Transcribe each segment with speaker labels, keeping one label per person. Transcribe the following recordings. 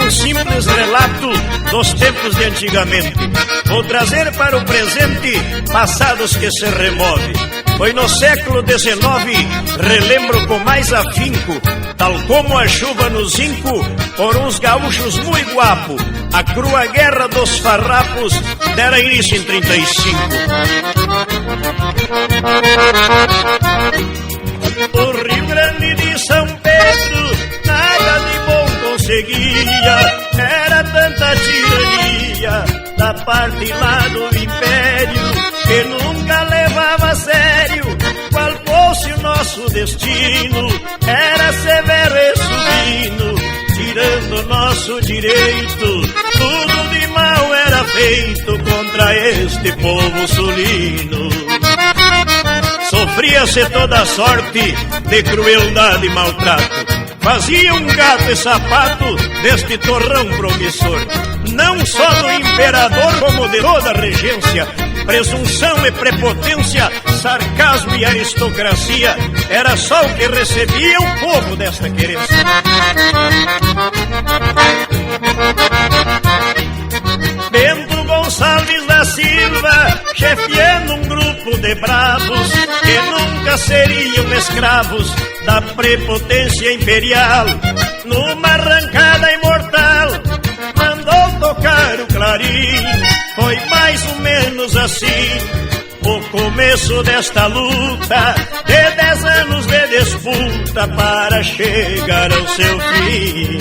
Speaker 1: um simples relato dos tempos de antigamente. Vou trazer para o presente passados que se remove. Foi no século XIX, relembro com mais afinco, tal como a chuva no zinco, por uns gaúchos muito guapo, a crua guerra dos farrapos dera início em 35. O Rio Grande de São Pedro nada de bom conseguia, era tanta tirania da parte lá do Império, que nunca levava a sério qual fosse o nosso destino. Era severo e sublino, tirando nosso direito, tudo de mal era feito contra este povo sulino. Sofria-se toda sorte de crueldade e maltrato, fazia um gato e sapato deste torrão promissor, não só do imperador como de toda a regência. Presunção e prepotência, sarcasmo e aristocracia, era só o que recebia o povo desta querência. Bento Gonçalves da Silva, chefiando um grupo de bravos que nunca seriam escravos da prepotência imperial, numa arrancada imortal, mandou tocar o clarim. Foi mais ou menos assim o começo desta luta, de 10 anos de disputa para chegar ao seu fim.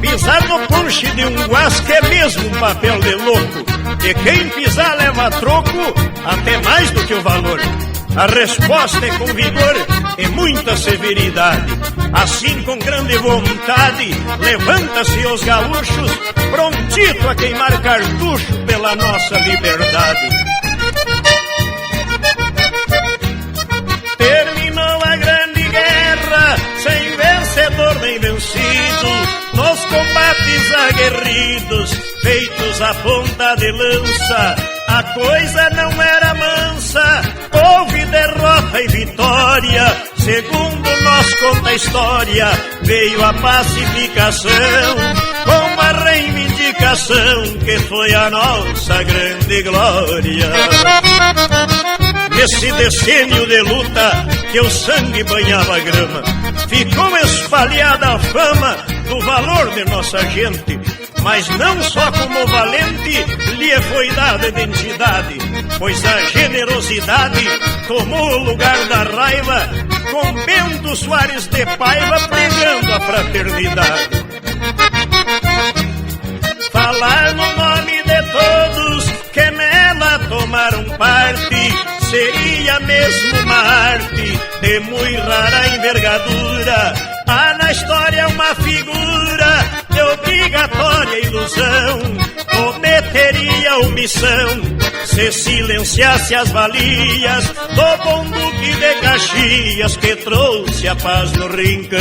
Speaker 1: Pisar no punche de um guasque é mesmo um papel de louco, e quem pisar leva troco, até mais do que o valor. A resposta é com vigor e muita severidade. Assim, com grande vontade, levanta-se os gaúchos, prontito a queimar cartucho pela nossa liberdade. Terminou a grande guerra, sem vencedor nem vencido, nos combates aguerridos, feitos à ponta de lança. A coisa não era mansa, houve derrota e vitória. Segundo nos conta a história, veio a pacificação, com a reivindicação que foi a nossa grande glória. Nesse decênio de luta que o sangue banhava a grama, ficou espalhada a fama do valor de nossa gente. Mas não só como valente lhe foi dada identidade, pois a generosidade tomou o lugar da raiva, com Bento Soares de Paiva pregando a fraternidade. Falar no nome de todos que nela tomaram parte seria mesmo uma arte de muito rara envergadura. Há na história uma figura de obrigatória ilusão, cometeria omissão se silenciasse as valias do bom duque de Caxias, que trouxe a paz no rincão.